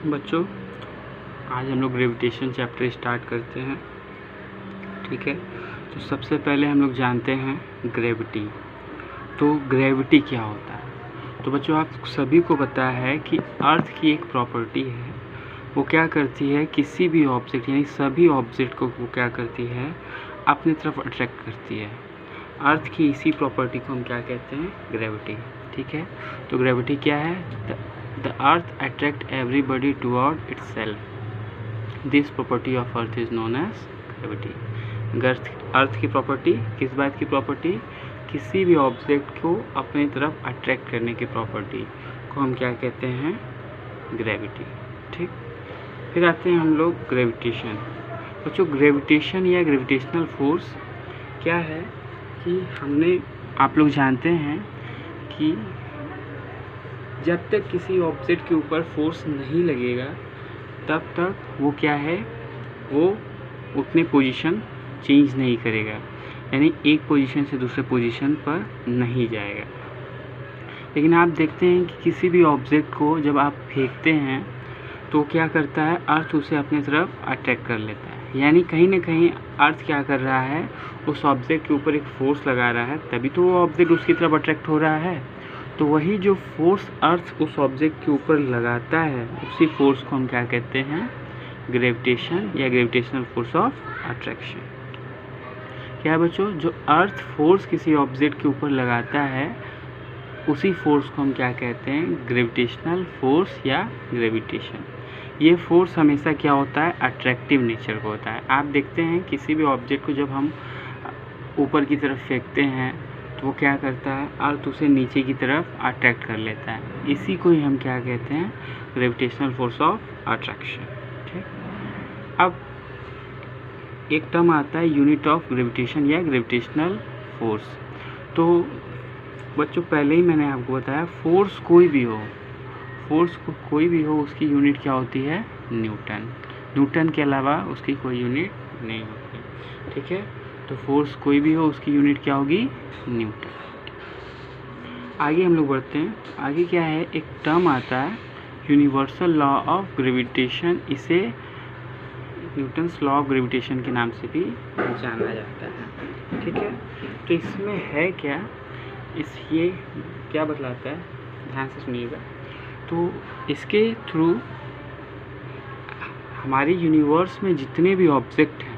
बच्चों, आज हम लोग ग्रेविटेशन चैप्टर स्टार्ट करते हैं। ठीक है, तो सबसे पहले हम लोग जानते हैं ग्रेविटी। तो ग्रेविटी क्या होता है? तो बच्चों, आप सभी को पता है कि अर्थ की एक प्रॉपर्टी है, वो क्या करती है, किसी भी ऑब्जेक्ट यानी सभी ऑब्जेक्ट को वो क्या करती है, अपनी तरफ अट्रैक्ट करती है। अर्थ की इसी प्रॉपर्टी को हम क्या कहते हैं, ग्रेविटी। ठीक है, तो ग्रेविटी क्या है? The earth attracts everybody toward itself. This property of earth is known as gravity. अर्थ की प्रॉपर्टी किस बात की प्रॉपर्टी? किसी भी ऑब्जेक्ट को अपनी तरफ अट्रैक्ट करने की प्रॉपर्टी को हम क्या कहते हैं, ग्रेविटी। ठीक, फिर आते हैं हम लोग ग्रेविटेशन। बच्चों, ग्रेविटेशन या ग्रेविटेशनल फोर्स क्या है कि आप लोग जानते हैं कि जब तक किसी ऑब्जेक्ट के ऊपर फोर्स नहीं लगेगा तब तक वो क्या है, वो उतनी पोजीशन चेंज नहीं करेगा, यानी एक पोजीशन से दूसरे पोजीशन पर नहीं जाएगा। लेकिन आप देखते हैं कि किसी भी ऑब्जेक्ट को जब आप फेंकते हैं तो क्या करता है, अर्थ उसे अपनी तरफ अट्रैक्ट कर लेता है। यानी कहीं ना कहीं अर्थ क्या कर रहा है, उस ऑब्जेक्ट के ऊपर एक फोर्स लगा रहा है, तभी तो वो ऑब्जेक्ट उसकी तरफ अट्रैक्ट हो रहा है। तो वही जो फोर्स अर्थ उस ऑब्जेक्ट के ऊपर लगाता है, उसी फोर्स को हम क्या कहते हैं, ग्रेविटेशन या ग्रेविटेशनल फोर्स ऑफ अट्रैक्शन। क्या बच्चों, जो अर्थ फोर्स किसी ऑब्जेक्ट के ऊपर लगाता है, उसी फोर्स को हम क्या कहते हैं, ग्रेविटेशनल फोर्स या ग्रेविटेशन। ये फोर्स हमेशा क्या होता है, अट्रैक्टिव नेचर का होता है। आप देखते हैं किसी भी ऑब्जेक्ट को जब हम ऊपर की तरफ फेंकते हैं तो वो क्या करता है, अर्थ उसे नीचे की तरफ अट्रैक्ट कर लेता है। इसी को ही हम क्या कहते हैं, ग्रेविटेशनल फोर्स ऑफ अट्रैक्शन। ठीक, अब एक टर्म आता है यूनिट ऑफ ग्रेविटेशन या ग्रेविटेशनल फोर्स। तो बच्चों, पहले ही मैंने आपको बताया, फोर्स कोई भी हो उसकी यूनिट क्या होती है, न्यूटन के अलावा उसकी कोई यूनिट नहीं होती। ठीक है, तो फोर्स कोई भी हो उसकी यूनिट क्या होगी, न्यूटन। आगे हम लोग बढ़ते हैं। आगे क्या है, एक टर्म आता है यूनिवर्सल लॉ ऑफ ग्रेविटेशन। इसे न्यूटन्स लॉ ऑफ ग्रेविटेशन के नाम से भी जाना जाता है। ठीक है, तो इसमें है क्या, ये क्या बतलाता है, ध्यान से सुनिएगा। तो इसके थ्रू हमारे यूनिवर्स में जितने भी ऑब्जेक्ट हैं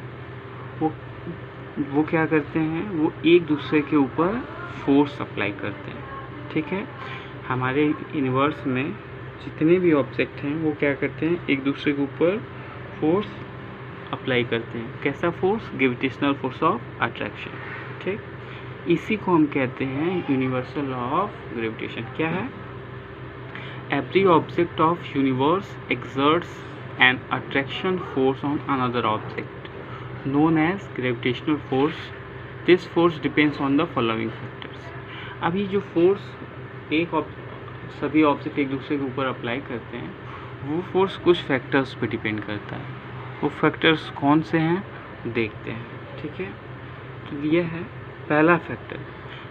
वो क्या करते हैं, वो एक दूसरे के ऊपर फोर्स अप्लाई करते हैं। ठीक है, हमारे यूनिवर्स में जितने भी ऑब्जेक्ट हैं वो क्या करते हैं, एक दूसरे के ऊपर फोर्स अप्लाई करते हैं। कैसा force, gravitational force of attraction. ठीक, इसी को हम कहते हैं यूनिवर्सल लॉ ऑफ ग्रेविटेशन। क्या है, every object of universe exerts N attraction force on another object known as gravitational force. This force depends on the following factors. अब ये जो फोर्स सभी ऑब्जेक्ट एक दूसरे के ऊपर अप्लाई करते हैं, वो फोर्स कुछ फैक्टर्स पे डिपेंड करता है। वो फैक्टर्स कौन से हैं, देखते हैं। ठीक है, तो ये है पहला factor,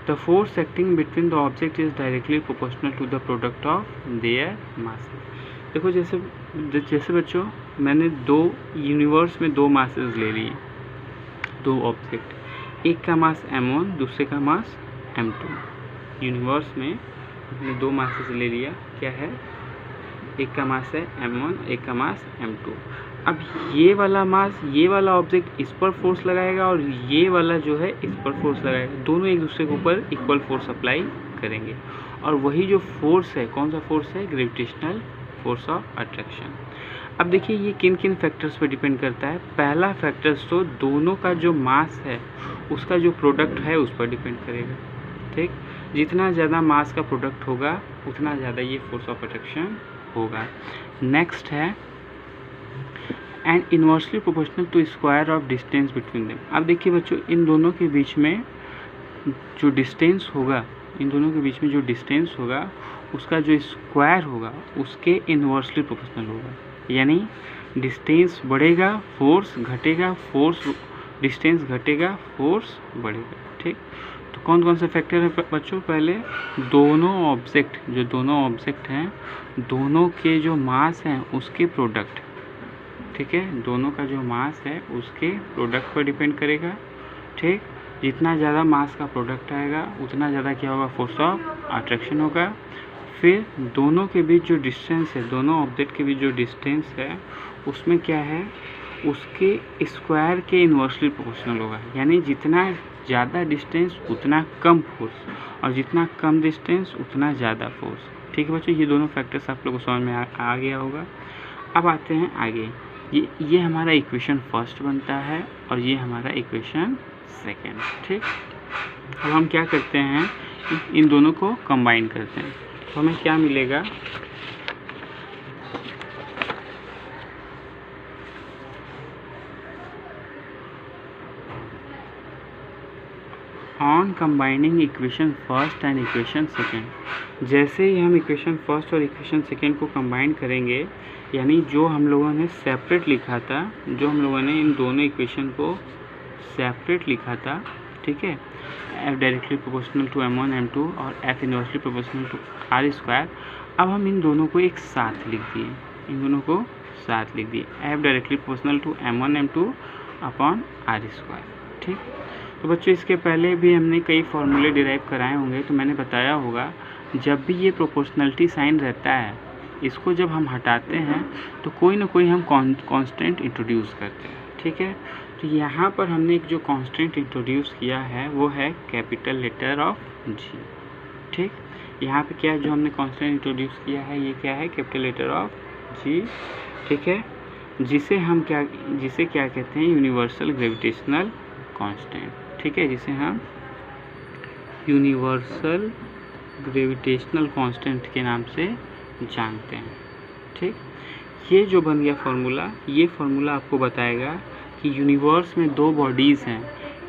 the force acting between the object is directly proportional to the product of their masses. देखो, जैसे बच्चों, मैंने यूनिवर्स में दो मासेस ले लिए, दो ऑब्जेक्ट, एक का मास m1, दूसरे का मास m2। यूनिवर्स में हमने दो मासेस ले लिया, क्या है, एक का मास है m1, एक का मास m2। अब ये वाला ऑब्जेक्ट इस पर फोर्स लगाएगा और ये वाला जो है इस पर फोर्स लगाएगा। दोनों एक दूसरे के ऊपर इक्वल फोर्स अप्लाई करेंगे, और वही जो फोर्स है, कौन सा फोर्स है, ग्रेविटेशनल फोर्स ऑफ अट्रैक्शन। अब देखिए, ये किन किन फैक्टर्स पर डिपेंड करता है। पहला फैक्टर्स तो दोनों का जो मास है उसका जो प्रोडक्ट है उस पर डिपेंड करेगा। ठीक, जितना ज़्यादा मास का प्रोडक्ट होगा उतना ज़्यादा ये फोर्स ऑफ अट्रैक्शन होगा। नेक्स्ट है and inversely proportional to square of distance between them. अब देखिए बच्चों, इन दोनों के बीच में जो डिस्टेंस होगा उसका जो स्क्वायर होगा उसके इन्वर्सली प्रोपोर्शनल होगा। यानी डिस्टेंस बढ़ेगा, फोर्स घटेगा, डिस्टेंस घटेगा, फोर्स बढ़ेगा। ठीक, तो कौन कौन से फैक्टर हैं बच्चों? पहले दोनों ऑब्जेक्ट हैं, दोनों के जो मास हैं उसके प्रोडक्ट, ठीक है, दोनों का जो मास है उसके प्रोडक्ट पर डिपेंड करेगा, ठीक। जितना ज़्यादा मास का प्रोडक्ट आएगा उतना ज़्यादा क्या होगा? फोर्स ऑफ अट्रैक्शन होगा। फिर दोनों के बीच जो डिस्टेंस है, दोनों ऑब्जेक्ट के बीच जो डिस्टेंस है उसमें क्या है? उसके स्क्वायर के इन्वर्सली प्रोपोर्शनल होगा, यानी जितना ज़्यादा डिस्टेंस उतना कम फोर्स, और जितना कम डिस्टेंस उतना ज़्यादा फोर्स, ठीक है बच्चों। ये दोनों फैक्टर्स आप लोगों को समझ में आ गया होगा। अब आते हैं आगे, ये हमारा इक्वेशन फर्स्ट बनता है और ये हमारा इक्वेशन सेकेंड, ठीक। अब हम क्या करते हैं? इन दोनों को कंबाइन करते हैं, तो हमें क्या मिलेगा? On combining equation first and equation second, जैसे ही हम इक्वेशन फर्स्ट और इक्वेशन सेकेंड को कंबाइन करेंगे, यानी जो हम लोगों ने सेपरेट लिखा था, जो हम लोगों ने इन दोनों इक्वेशन को सेपरेट लिखा था, ठीक है, F directly proportional to M1 M2 और F inversely proportional to R square, अब हम इन दोनों को एक साथ लिख दिए, F directly proportional to M1 M2 upon R square, ठीक। तो बच्चों इसके पहले भी हमने कई फॉर्मूले डिराइव कराए होंगे, तो मैंने बताया होगा जब भी ये प्रोपोर्शनलिटी साइन रहता है, इसको जब हम हटाते हैं तो कोई ना कोई हम कांस्टेंट इंट्रोड्यूस करते हैं, ठीक है। तो यहाँ पर हमने एक जो कांस्टेंट इंट्रोड्यूस किया है वो है कैपिटल लेटर ऑफ G, ठीक। यहाँ पे क्या जो हमने कांस्टेंट इंट्रोड्यूस किया है, ये क्या है? कैपिटल लेटर ऑफ G, ठीक है, जिसे क्या कहते हैं? यूनिवर्सल ग्रेविटेशनल कांस्टेंट, ठीक है, जिसे हम यूनिवर्सल ग्रेविटेशनल कांस्टेंट के नाम से जानते हैं, ठीक। ये जो बन गया फार्मूला, ये फार्मूला आपको बताएगा कि यूनिवर्स में दो बॉडीज़ हैं,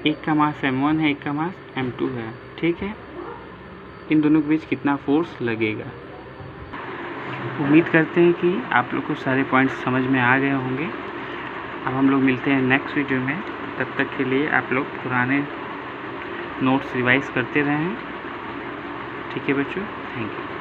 एक का मास M1 है, एक का मास M2 है, ठीक है, इन दोनों के बीच कितना फोर्स लगेगा। उम्मीद करते हैं कि आप लोग को सारे पॉइंट्स समझ में आ गए होंगे। अब हम लोग मिलते हैं नेक्स्ट वीडियो में, तब तक के लिए आप लोग पुराने नोट्स रिवाइज करते रहें, ठीक है बच्चों, थैंक यू।